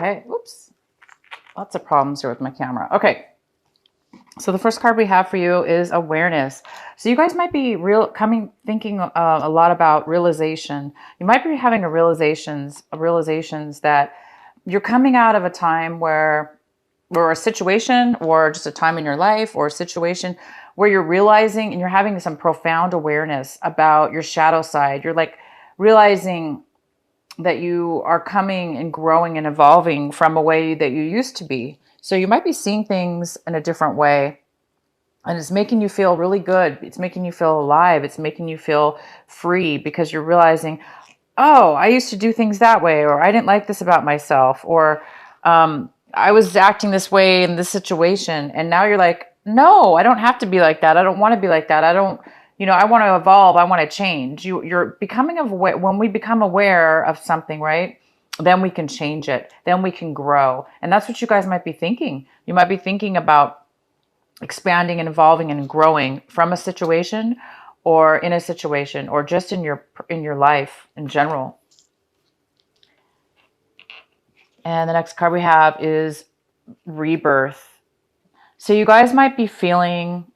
Okay. Oops. Lots of problems here with my camera. Okay. So the first card we have for you is awareness. So you guys might be thinking a lot about realization. You might be having realizations that you're coming out of a time or a situation, or just a time in your life, or a situation where you're realizing and you're having some profound awareness about your shadow side. You're like realizing that you are coming and growing and evolving from a way that you used to be. So you might be seeing things in a different way, and it's making you feel really good. It's making you feel alive. It's making you feel free, because you're realizing, oh, I used to do things that way, or I didn't like this about myself, or I was acting this way in this situation. And now you're like, no, I don't have to be like that. I don't want to be like that. I don't, I want to evolve. I want to change. You're becoming aware. When we become aware of something, right? Then we can change it. Then we can grow. And that's what you guys might be thinking. You might be thinking about expanding and evolving and growing from a situation, or in a situation, or just in your life in general. And the next card we have is rebirth. So you guys might be feeling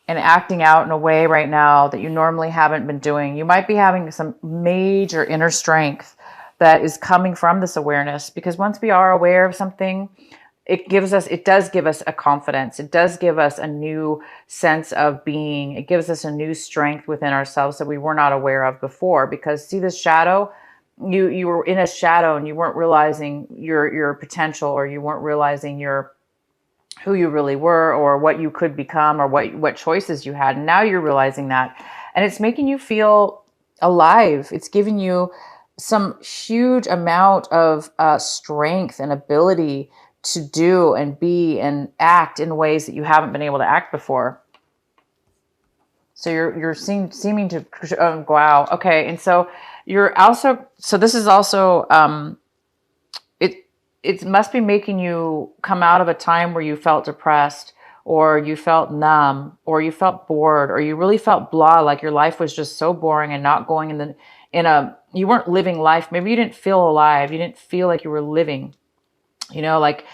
and acting out in a way right now that you normally haven't been doing. You might be having some major inner strength that is coming from this awareness, because once we are aware of something, it does give us a confidence. It does give us a new sense of being. It gives us a new strength within ourselves that we were not aware of before. Because see, this shadow, you were in a shadow and you weren't realizing your potential, or you weren't realizing who you really were, or what you could become, or what choices you had. And now you're realizing that, and it's making you feel alive. It's giving you some huge amount of strength and ability to do and be and act in ways that you haven't been able to act before. So you're seeming to wow. Okay, and so you're also, so this is also it must be making you come out of a time where you felt depressed, or you felt numb, or you felt bored, or you really felt blah, like your life was just so boring and not going you weren't living life. Maybe you didn't feel alive. You didn't feel like you were living. Like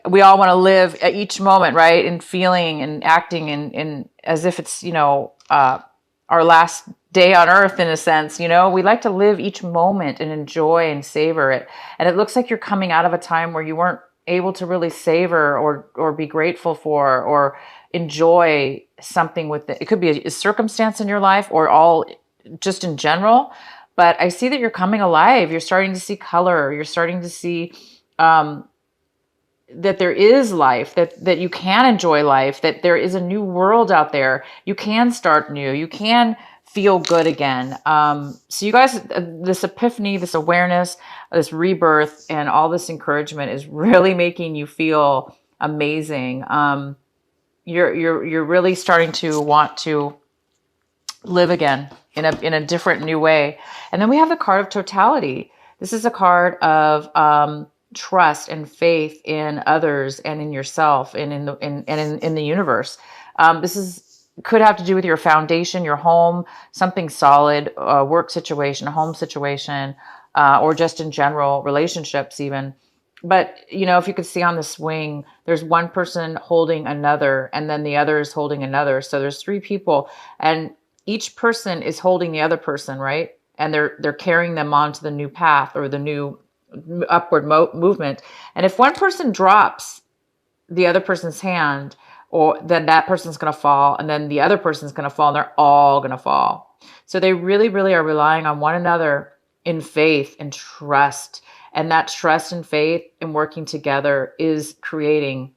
we all want to live at each moment, right? And feeling and acting and as if it's, our last day on earth in a sense. We like to live each moment and enjoy and savor it. And it looks like you're coming out of a time where you weren't able to really savor or be grateful for, or enjoy something with it. It could be a circumstance in your life, or all just in general. But I see that you're coming alive. You're starting to see color. You're starting to see that there is life, that you can enjoy life, that there is a new world out there. You can start new. You can feel good again. So you guys, this epiphany, this awareness, this rebirth, and all this encouragement is really making you feel amazing. You're really starting to want to live again in a different new way. And then we have the card of totality. This is a card of trust and faith in others and in yourself and in the universe. This could have to do with your foundation, your home, something solid, a work situation, a home situation, or just in general relationships even. But, if you could see on the swing, there's one person holding another, and then the other is holding another. So there's three people, and each person is holding the other person, right? And they're carrying them onto the new path, or the new upward movement. And if one person drops the other person's hand, or then that person's going to fall, and then the other person's going to fall, and they're all going to fall. So they really, really are relying on one another in faith and trust. And that trust and faith and working together is creating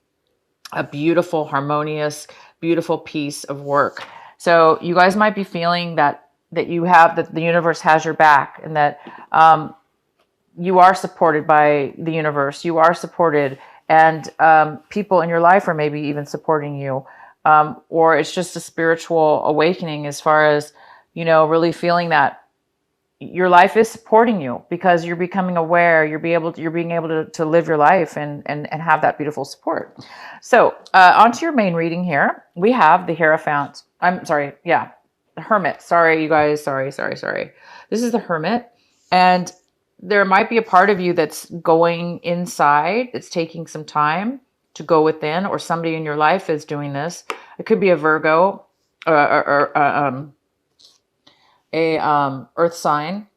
a beautiful, harmonious, beautiful piece of work. So you guys might be feeling that the universe has your back, and that you are supported by the universe. You are supported, and people in your life are maybe even supporting you. Or it's just a spiritual awakening, as far as, really feeling that your life is supporting you, because you're becoming aware. You're being able to live your life and have that beautiful support. So onto your main reading here. We have the Hierophant. The Hermit. Sorry, you guys. Sorry. This is the Hermit. And there might be a part of you that's going inside. It's taking some time to go within, or somebody in your life is doing this. It could be a Virgo, or Earth sign.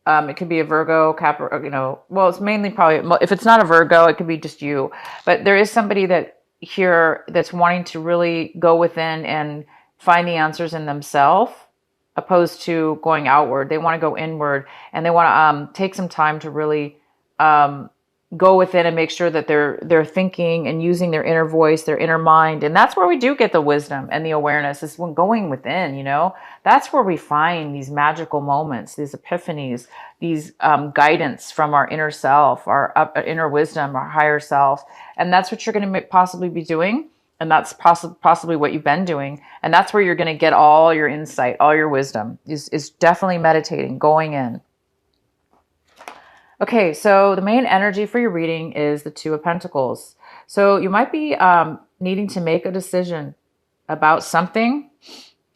It could be a Virgo, Capricorn, well, it's mainly probably, if it's not a Virgo, it could be just you. But there is somebody that here that's wanting to really go within and find the answers in themselves, opposed to going outward. They want to go inward, and they want to take some time to really go within and make sure that they're thinking and using their inner voice, their inner mind. And that's where we do get the wisdom and the awareness, is when going within. That's where we find these magical moments, these epiphanies, these guidance from our inner self, our inner wisdom, our higher self. And that's what you're going to possibly be doing. And that's possibly what you've been doing. And that's where you're going to get all your insight, all your wisdom, is definitely meditating, going in. Okay, so the main energy for your reading is the Two of Pentacles. So you might be needing to make a decision about something,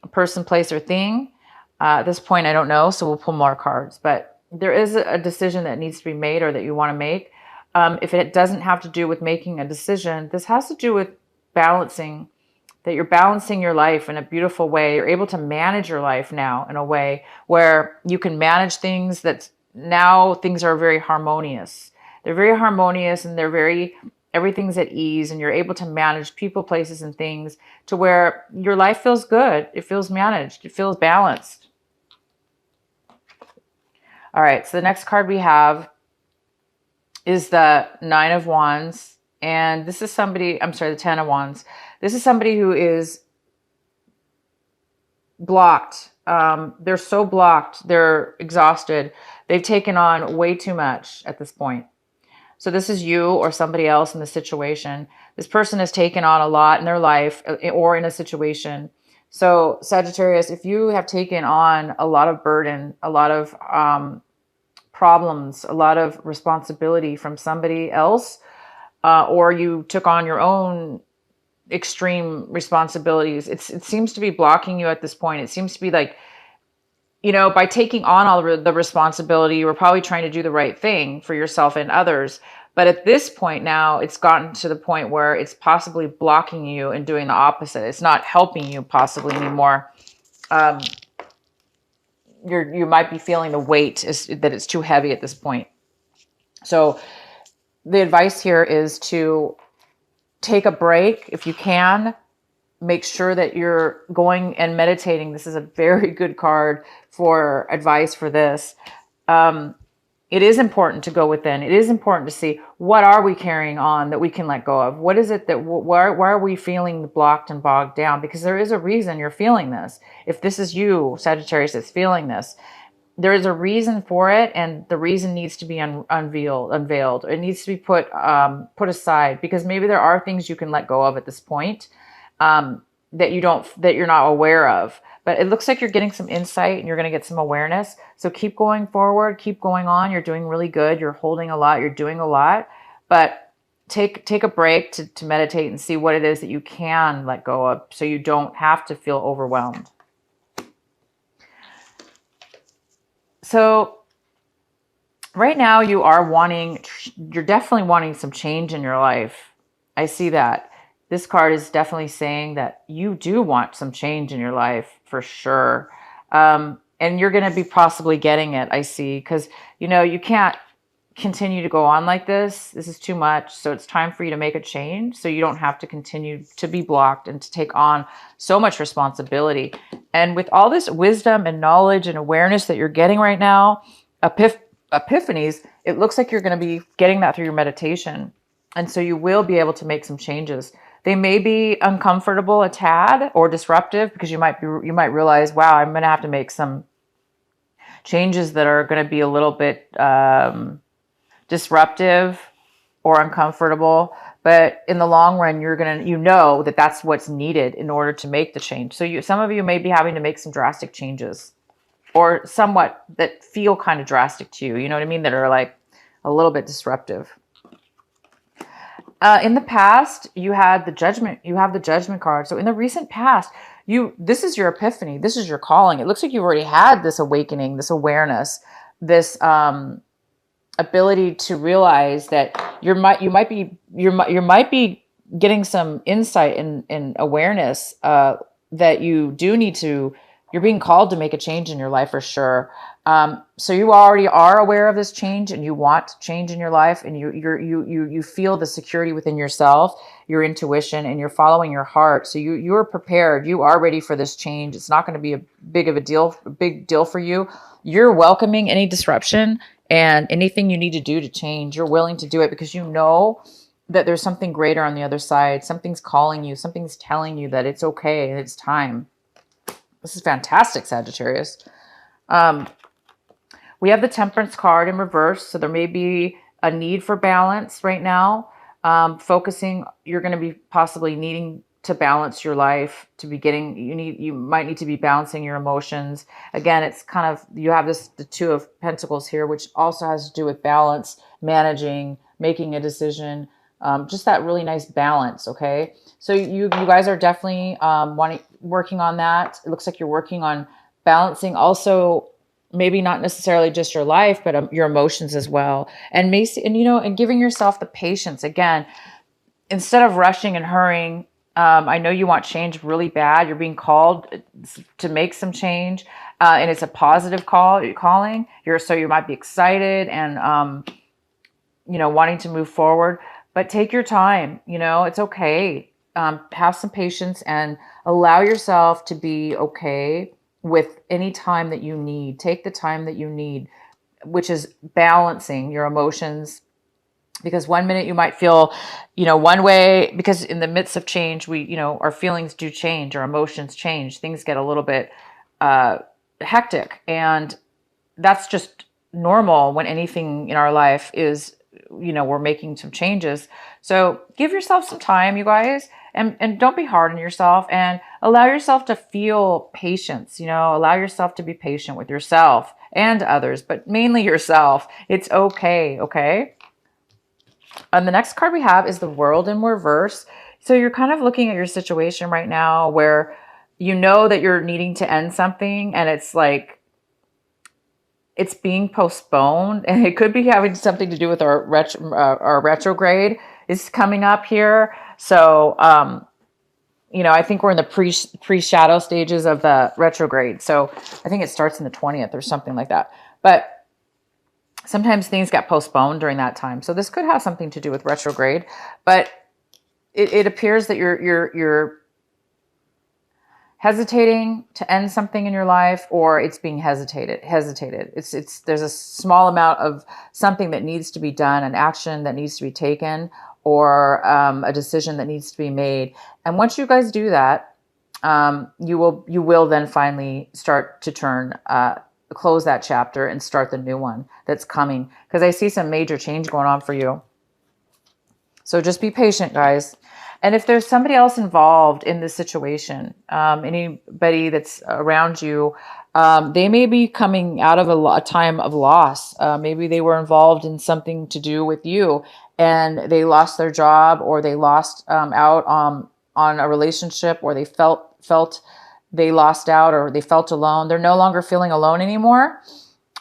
a person, place, or thing. At this point, I don't know, so we'll pull more cards. But there is a decision that needs to be made, or that you want to make. If it doesn't have to do with making a decision, this has to do with balancing, that you're balancing your life in a beautiful way. You're able to manage your life now in a way where you can manage things that's now things are very harmonious. They're very harmonious, and everything's at ease, and you're able to manage people, places, and things to where your life feels good. It feels managed. It feels balanced. All right. So the next card we have is the Nine of Wands. And this is somebody, I'm sorry, the Ten of Wands. This is somebody who is blocked. They're so blocked. They're exhausted. They've taken on way too much at this point. So this is you or somebody else in the situation. This person has taken on a lot in their life or in a situation. So Sagittarius, if you have taken on a lot of burden, a lot of problems, a lot of responsibility from somebody else, or you took on your own extreme responsibilities, it seems to be blocking you at this point. It seems to be like, by taking on all the responsibility, you were probably trying to do the right thing for yourself and others. But at this point now, it's gotten to the point where it's possibly blocking you and doing the opposite. It's not helping you possibly anymore. You might be feeling the weight that it's too heavy at this point. So the advice here is to take a break if you can. Make sure that you're going and meditating. This is a very good card for advice for this. It is important to go within. It is important to see, what are we carrying on that we can let go of? What is it that, why are we feeling blocked and bogged down? Because there is a reason you're feeling this. If this is you, Sagittarius, that's feeling this, there is a reason for it, and the reason needs to be unveiled. It needs to be put aside, because maybe there are things you can let go of at this point that you're not aware of. But it looks like you're getting some insight and you're going to get some awareness. So keep going forward, keep going on. You're doing really good. You're holding a lot. You're doing a lot. But take a break to meditate and see what it is that you can let go of, so you don't have to feel overwhelmed. So right now you're definitely wanting some change in your life. I see that. This card is definitely saying that you do want some change in your life for sure. And you're going to be possibly getting it, I see, because, you can't continue to go on like this. This is too much. So it's time for you to make a change, so you don't have to continue to be blocked and to take on so much responsibility. And with all this wisdom and knowledge and awareness that you're getting right now, epiphanies, it looks like you're going to be getting that through your meditation. And so you will be able to make some changes. They may be uncomfortable a tad or disruptive, because you might realize, wow, I'm going to have to make some changes that are going to be a little bit disruptive or uncomfortable. But in the long run, that that's what's needed in order to make the change. So some of you may be having to make some drastic changes, or somewhat that feel kind of drastic to you. You know what I mean? That are like a little bit disruptive. In the past, you had the Judgment. You have the Judgment card. So in the recent past, this is your epiphany. This is your calling. It looks like you've already had this awakening, this awareness, this ability to realize that you might be getting some insight and awareness that you do need to, you're being called to make a change in your life for sure. So you already are aware of this change and you want change in your life, and you feel the security within yourself, your intuition, and you're following your heart. So you're prepared. You are ready for this change. It's not going to be a big deal for you. You're welcoming any disruption and anything you need to do to change. You're willing to do it because you know that there's something greater on the other side. Something's calling you. Something's telling you that it's okay and it's time. This is fantastic, Sagittarius. We have the Temperance card in reverse, so there may be a need for balance right now. You're going to be possibly needing to balance your life to be getting, you might need to be balancing your emotions. Again, it's kind of, you have the Two of Pentacles here, which also has to do with balance, managing, making a decision, just that really nice balance. Okay. So you guys are definitely, working on that. It looks like you're working on balancing also, maybe not necessarily just your life, but your emotions as well. And and giving yourself the patience again, instead of rushing and hurrying. I know you want change really bad. You're being called to make some change, and it's a positive calling. So you might be excited and wanting to move forward, but take your time. It's okay. Have some patience and allow yourself to be okay with any time that you need. Take the time that you need, which is balancing your emotions. Because one minute you might feel, one way, because in the midst of change, our feelings do change, our emotions change, things get a little bit hectic. And that's just normal when anything in our life is, we're making some changes. So give yourself some time, you guys, and don't be hard on yourself, and allow yourself to feel patience, allow yourself to be patient with yourself and others, but mainly yourself. It's okay. Okay. And the next card we have is the World in reverse. So you're kind of looking at your situation right now where you know that you're needing to end something, and it's like it's being postponed, and it could be having something to do with our retrograde is coming up here. So, I think we're in the pre-shadow stages of the retrograde. So I think it starts in the 20th or something like that. But sometimes things get postponed during that time. So this could have something to do with retrograde, but it appears that you're hesitating to end something in your life, or it's being hesitated. There's a small amount of something that needs to be done, an action that needs to be taken, or a decision that needs to be made. And once you guys do that, you will then finally start to close that chapter and start the new one that's coming, because I see some major change going on for you. So just be patient, guys. And if there's somebody else involved in this situation, anybody that's around you, they may be coming out of a time of loss. Maybe they were involved in something to do with you, and they lost their job, or they lost out on a relationship, or they felt they lost out, or they felt alone. They're no longer feeling alone anymore.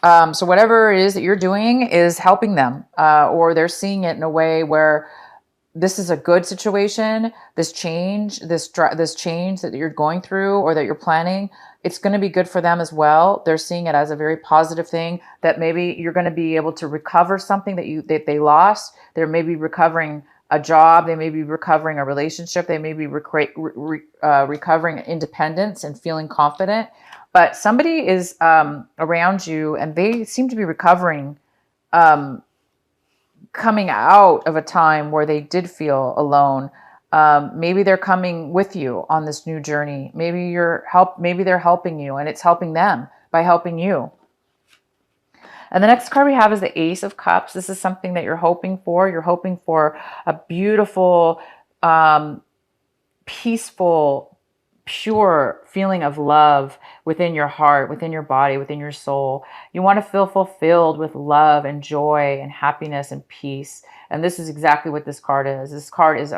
So whatever it is that you're doing is helping them, or they're seeing it in a way where this is a good situation. This change that you're going through or that you're planning, it's going to be good for them as well. They're seeing it as a very positive thing, that maybe you're going to be able to recover something that they lost. They may be recovering a job. They may be recovering a relationship. They may be recovering independence and feeling confident. But somebody is around you, and they seem to be recovering, coming out of a time where they did feel alone. Maybe they're coming with you on this new journey. Maybe they're helping you, and it's helping them by helping you. And the next card we have is the Ace of Cups. This is something that you're hoping for. You're hoping for a beautiful, peaceful, pure feeling of love within your heart, within your body, within your soul. You want to feel fulfilled with love and joy and happiness and peace. And this is exactly what this card is. This card is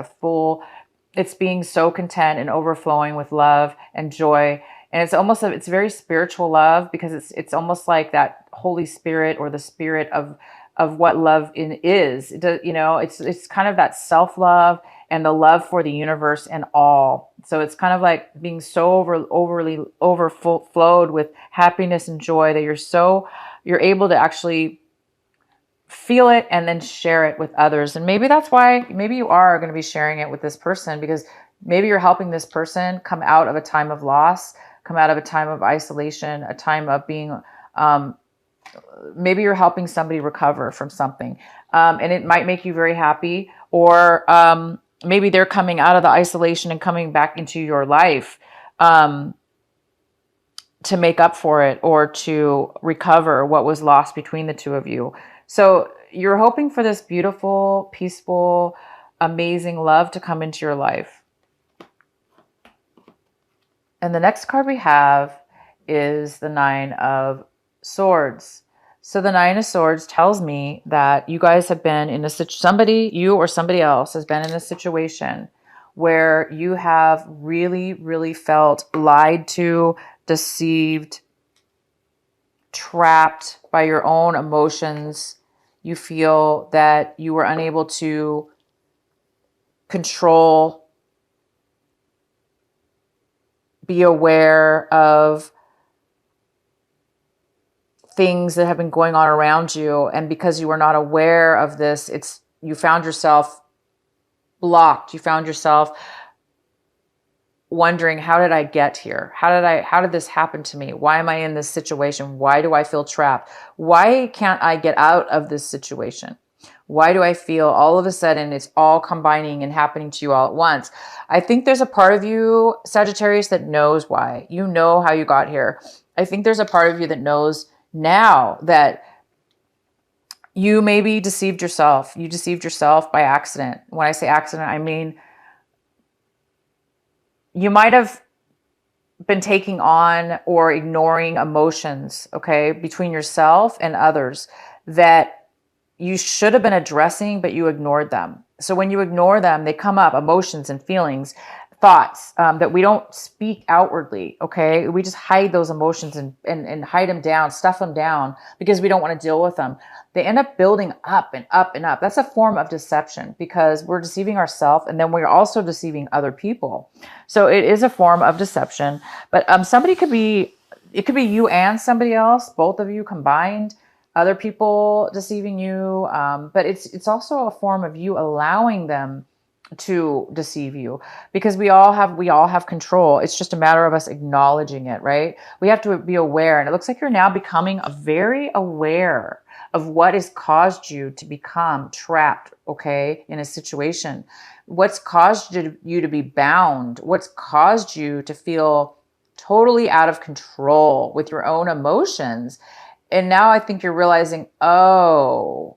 it's being so content and overflowing with love and joy. And it's very spiritual love, because it's almost like that Holy Spirit, or the spirit of of what love is. It does, it's kind of that self-love and the love for the universe and all. So it's kind of like being so overly overflowed with happiness and joy that you're able to actually feel it and then share it with others. And maybe that's why, maybe you are going to be sharing it with this person, because maybe you're helping this person come out of a time of loss, come out of a time of isolation, a time of being, maybe you're helping somebody recover from something. And it might make you very happy, or maybe they're coming out of the isolation and coming back into your life to make up for it, or to recover what was lost between the two of you. So you're hoping for this beautiful, peaceful, amazing love to come into your life. And the next card we have is the Nine of Swords. So the Nine of Swords tells me that you guys have been in you or somebody else has been in a situation where you have really, really felt lied to, deceived, trapped by your own emotions. You feel that you were unable to control, be aware of things that have been going on around you. And because you were not aware of this, you found yourself blocked. You found yourself wondering, how did I get here? How did this happen to me? Why am I in this situation? Why do I feel trapped? Why can't I get out of this situation? Why do I feel all of a sudden it's all combining and happening to you all at once? I think there's a part of you, Sagittarius, that knows why. You know how you got here. I think there's a part of you that knows now that you maybe deceived yourself. You deceived yourself by accident. When I say accident, I mean you might have been taking on or ignoring emotions, okay, between yourself and others that you should have been addressing, but you ignored them. So when you ignore them, they come up, emotions and feelings, thoughts that we don't speak outwardly, okay? We just hide those emotions and hide them down, stuff them down because we don't want to deal with them. They end up building up and up and up. That's a form of deception because we're deceiving ourselves and then we're also deceiving other people. So it is a form of deception, but it could be you and somebody else, both of you combined, other people deceiving you. But it's also a form of you allowing them to deceive you, because we all have control. It's just a matter of us acknowledging it, right? We have to be aware. And it looks like you're now becoming very aware of what has caused you to become trapped, okay, in a situation. What's caused you to be bound? What's caused you to feel totally out of control with your own emotions? And now I think you're realizing, now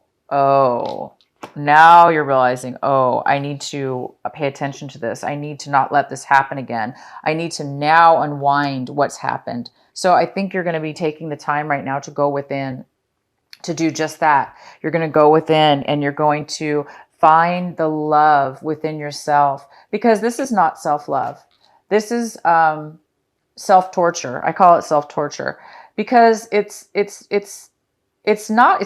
you're realizing, I need to pay attention to this. I need to not let this happen again. I need to now unwind what's happened. So I think you're going to be taking the time right now to go within, to do just that. You're going to go within and you're going to find the love within yourself, because this is not self-love. This is self-torture. I call it self-torture because it's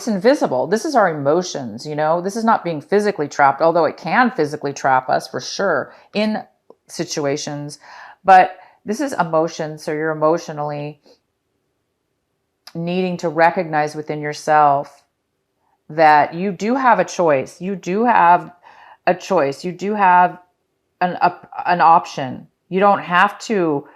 invisible. This is our emotions, this is not being physically trapped, although it can physically trap us for sure in situations, but this is emotion. So you're emotionally needing to recognize within yourself that you do have a choice. You do have a choice. You do have an option. You don't have to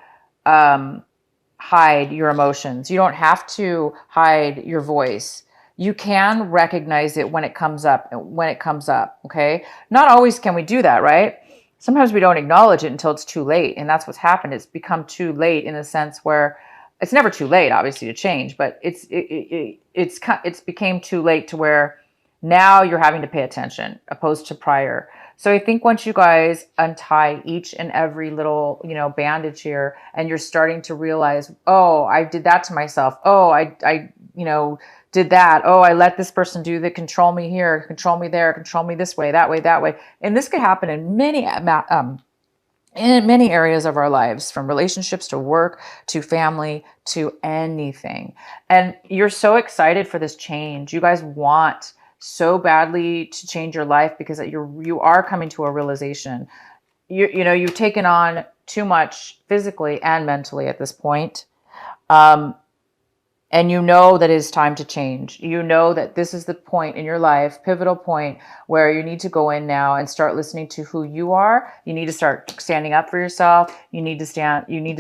hide your emotions. You don't have to hide your voice. You can recognize it when it comes up, okay? Not always can we do that, right? Sometimes we don't acknowledge it until it's too late, and that's what's happened. It's become too late in a sense where it's never too late, obviously, to change, but it's became too late to where now you're having to pay attention opposed to prior. So I think once you guys untie each and every little, bandage here, and you're starting to realize, I did that to myself. I did that. I let this person do that, control me here, control me there, control me this way, that way, that way. And this could happen in many areas of our lives, from relationships to work to family to anything. And you're so excited for this change. You guys want so badly to change your life because you are coming to a realization. You know, you've taken on too much physically and mentally at this point. And you know that it's time to change. You know that this is the point in your life, pivotal point, where you need to go in now and start listening to who you are. You need to start standing up for yourself. You need to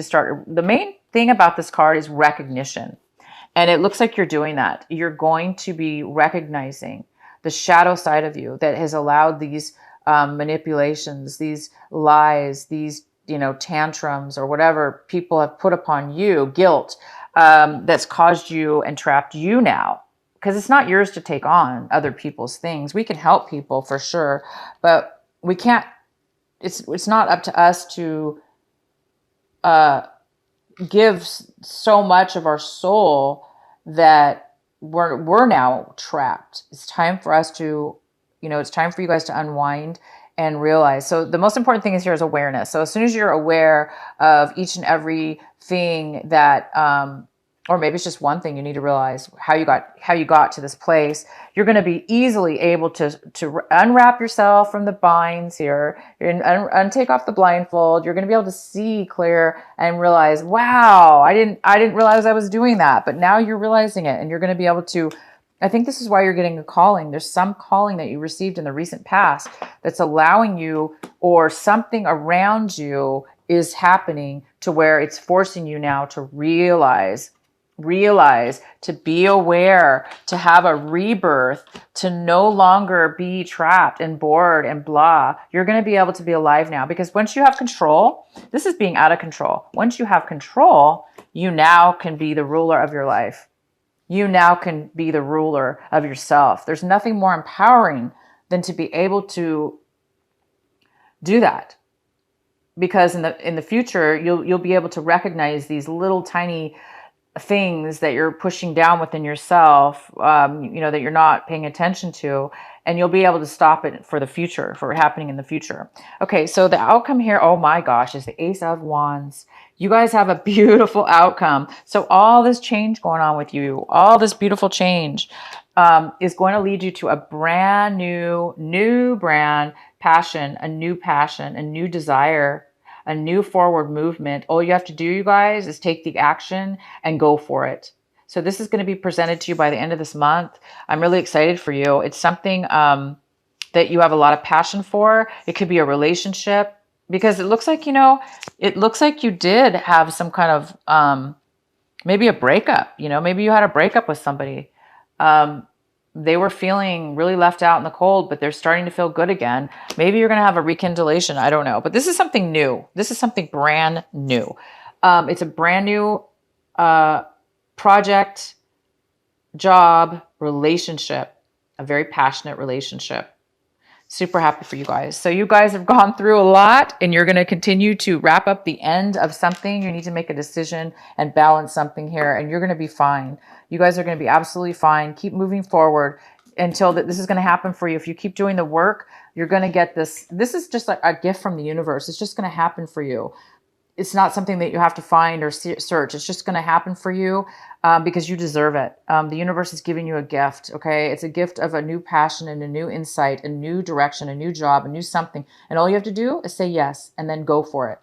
start. The main thing about this card is recognition. And it looks like you're doing that. You're going to be recognizing the shadow side of you that has allowed these manipulations, these lies, these, you know, tantrums or whatever people have put upon you, guilt, that's caused you and trapped you now. Because it's not yours to take on other people's things. We can help people for sure, but we can't, it's not up to us to give so much of our soul that we're now trapped. It's time for us to, you know, it's time for you guys to unwind and realize. So the most important thing is here is awareness. So as soon as you're aware of each and every thing that, or maybe it's just one thing you need to realize how you got to this place, you're going to be easily able to unwrap yourself from the binds here, and take off the blindfold. You're going to be able to see clear and realize, wow, I didn't realize I was doing that, but now you're realizing it, and you're going to be able to. I think this is why you're getting a calling. There's some calling that you received in the recent past that's allowing you, or something around you is happening to where it's forcing you now to realize, to be aware, to have a rebirth, to no longer be trapped and bored and blah. You're going to be able to be alive now, because once you have control, this is being out of control. Once you have control, you now can be the ruler of your life. You now can be the ruler of yourself. There's nothing more empowering than to be able to do that. Because in the future, you'll be able to recognize these little tiny things that you're pushing down within yourself, you know, that you're not paying attention to, and you'll be able to stop it for the future, for happening in the future. Okay, so the outcome here, oh my gosh, is the Ace of Wands. You guys have a beautiful outcome. So all this change going on with you, all this beautiful change, is going to lead you to a brand new brand passion, a new desire, a new forward movement. All you have to do, you guys, is take the action and go for it. So this is going to be presented to you by the end of this month. I'm really excited for you. It's something that you have a lot of passion for. It could be a relationship, because it looks like, you know, it looks like you did have some kind of maybe a breakup. You know, maybe you had a breakup with somebody. They were feeling really left out in the cold, but they're starting to feel good again. Maybe you're going to have a rekindlation. I don't know. But this is something new. This is something brand new. It's a brand new project, job, relationship, a very passionate relationship. Super happy for you guys. So you guys have gone through a lot, and you're going to continue to wrap up the end of something. You need to make a decision and balance something here, and you're going to be fine. You guys are going to be absolutely fine. Keep moving forward until this is going to happen for you. If you keep doing the work, you're going to get this. This is just like a gift from the universe. It's just going to happen for you. It's not something that you have to find or search. It's just going to happen for you because you deserve it. The universe is giving you a gift, okay? It's a gift of a new passion and a new insight, a new direction, a new job, a new something. And all you have to do is say yes and then go for it.